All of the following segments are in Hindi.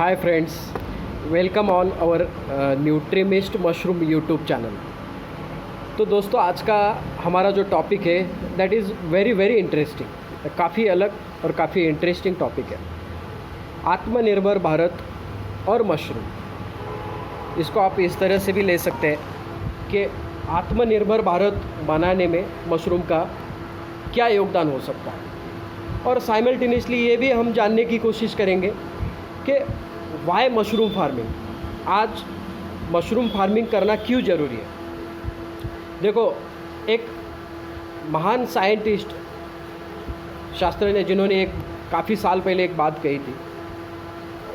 Hi friends, welcome on our Nutrimist mushroom YouTube channel. तो दोस्तों आज का हमारा जो टॉपिक है that is very very interesting, काफ़ी अलग और काफ़ी इंटरेस्टिंग टॉपिक है। आत्मनिर्भर भारत और मशरूम। इसको आप इस तरह से भी ले सकते हैं कि आत्मनिर्भर भारत बनाने में मशरूम का क्या योगदान हो सकता है, और साइमल्टेनियसली ये भी हम जानने की कोशिश करेंगे कि वाई मशरूम फार्मिंग, आज मशरूम फार्मिंग करना क्यों ज़रूरी है। देखो, एक महान साइंटिस्ट शास्त्री ने जिन्होंने एक काफ़ी साल पहले एक बात कही थी,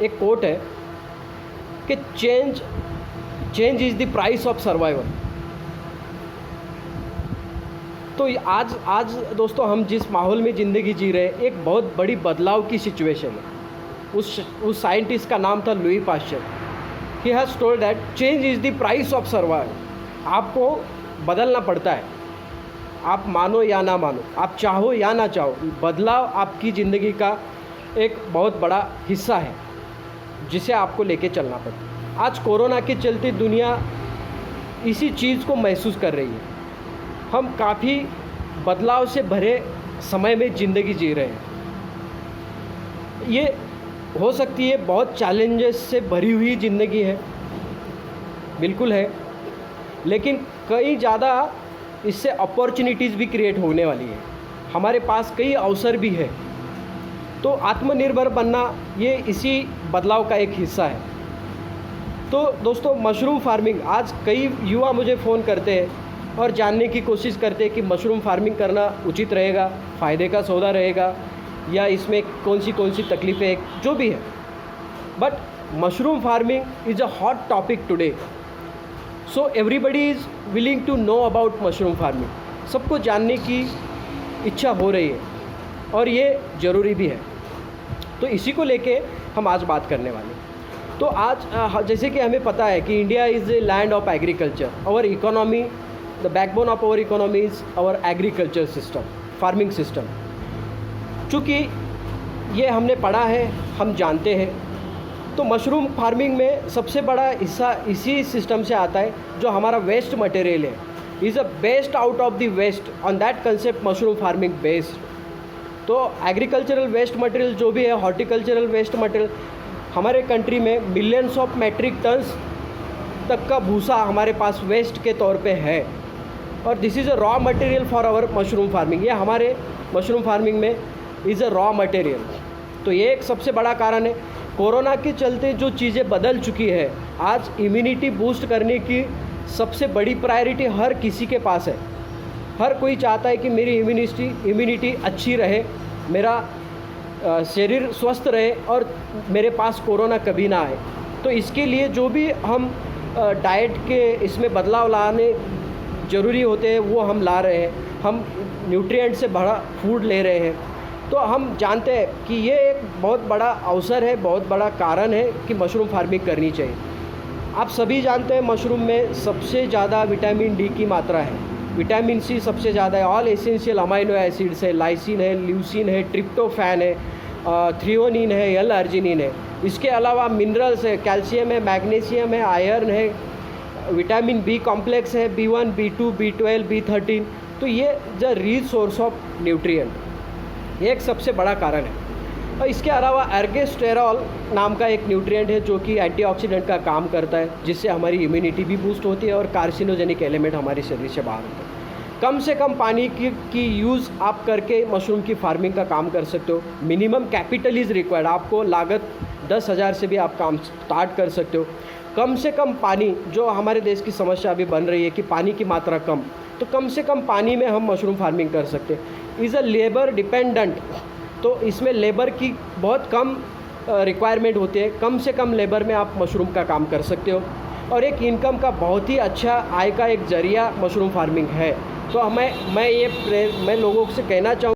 एक कोट है कि change is the price of survival. तो आज दोस्तों हम जिस माहौल में ज़िंदगी जी रहे हैं, एक बहुत बड़ी बदलाव की सिचुएशन है। उस साइंटिस्ट का नाम था Louis Pasteur. He has told that change is the price of survival. आपको बदलना पड़ता है, आप मानो या ना मानो, आप चाहो या ना चाहो, बदलाव आपकी ज़िंदगी का एक बहुत बड़ा हिस्सा है जिसे आपको लेके चलना पड़ता है। आज कोरोना के चलते दुनिया इसी चीज़ को महसूस कर रही है। हम काफ़ी बदलाव से भरे समय में ज़िंदगी जी रहे हैं। ये हो सकती है बहुत चैलेंजेस से भरी हुई ज़िंदगी है, बिल्कुल है, लेकिन कई ज़्यादा इससे अपॉर्चुनिटीज़ भी क्रिएट होने वाली है। हमारे पास कई अवसर भी है। तो आत्मनिर्भर बनना ये इसी बदलाव का एक हिस्सा है। तो दोस्तों, मशरूम फार्मिंग, आज कई युवा मुझे फ़ोन करते हैं और जानने की कोशिश करते हैं कि मशरूम फार्मिंग करना उचित रहेगा, फ़ायदे का सौदा रहेगा, या इसमें कौन सी तकलीफ़ें, जो भी है। But mushroom farming is a hot topic today, so everybody is willing to know about mushroom farming. सबको जानने की इच्छा हो रही है और ये ज़रूरी भी है। तो इसी को लेके हम आज बात करने वाले हैं। तो आज जैसे कि हमें पता है कि India is a land of agriculture. Our economy, the backbone of our economy is our agriculture system, farming system. चूँकि ये हमने पढ़ा है, हम जानते हैं, तो मशरूम फार्मिंग में सबसे बड़ा हिस्सा इसी सिस्टम से आता है जो हमारा वेस्ट मटेरियल है। Is a best out of the waste, on that concept mushroom farming based. तो एग्रीकल्चरल वेस्ट मटेरियल जो भी है, हॉर्टिकल्चरल वेस्ट मटेरियल, हमारे कंट्री में मिलियंस ऑफ मेट्रिक टन्स तक का भूसा हमारे पास वेस्ट के तौर पे है, और this is a raw material for our mushroom farming. ये हमारे मशरूम फार्मिंग में इज़ अ रॉ मटेरियल। तो ये एक सबसे बड़ा कारण है। कोरोना के चलते जो चीज़ें बदल चुकी है, आज इम्यूनिटी बूस्ट करने की सबसे बड़ी प्रायोरिटी हर किसी के पास है। हर कोई चाहता है कि मेरी इम्यूनिटी अच्छी रहे, मेरा शरीर स्वस्थ रहे और मेरे पास कोरोना कभी ना आए। तो इसके लिए जो भी हम डाइट के इसमें बदलाव लाने ज़रूरी होते हैं वो हम ला रहे हैं। हम न्यूट्रिएंट से भरा फूड ले रहे हैं। तो हम जानते हैं कि ये एक बहुत बड़ा अवसर है, बहुत बड़ा कारण है कि मशरूम फार्मिंग करनी चाहिए। आप सभी जानते हैं मशरूम में सबसे ज़्यादा विटामिन डी की मात्रा है, विटामिन सी सबसे ज़्यादा है, ऑल एसेंशियल अमाइनो एसिड्स है, लाइसिन है, ल्यूसिन है, ट्रिप्टोफैन है, थ्रियोनिन है, एल अर्जिनिन है। इसके अलावा मिनरल्स है, कैल्शियम है, मैग्नीशियम है, आयरन है, विटामिन बी कॉम्प्लेक्स है, B1, B2, B12, B13। तो ये the rich source of nutrient, ये एक सबसे बड़ा कारण है। और इसके अलावा एर्गोस्टेरॉल नाम का एक न्यूट्रिएंट है जो कि एंटीऑक्सीडेंट का काम करता है, जिससे हमारी इम्यूनिटी भी बूस्ट होती है और कार्सिनोजेनिक एलिमेंट हमारे शरीर से बाहर होता है। कम से कम पानी की यूज़ आप करके मशरूम की फार्मिंग का काम कर सकते हो। मिनिमम कैपिटल इज़ रिक्वायर्ड, आपको लागत 10,000 से भी आप काम स्टार्ट कर सकते हो। कम से कम पानी, जो हमारे देश की समस्या अभी बन रही है कि पानी की मात्रा कम, तो कम से कम पानी में हम मशरूम फार्मिंग कर सकते हैं। इज़ अ लेबर डिपेंडेंट, तो इसमें लेबर की बहुत कम रिक्वायरमेंट होती है। कम से कम लेबर में आप मशरूम का काम कर सकते हो, और एक इनकम का बहुत ही अच्छा आय का एक ज़रिया मशरूम फार्मिंग है। तो मैं लोगों से कहना चाहूँ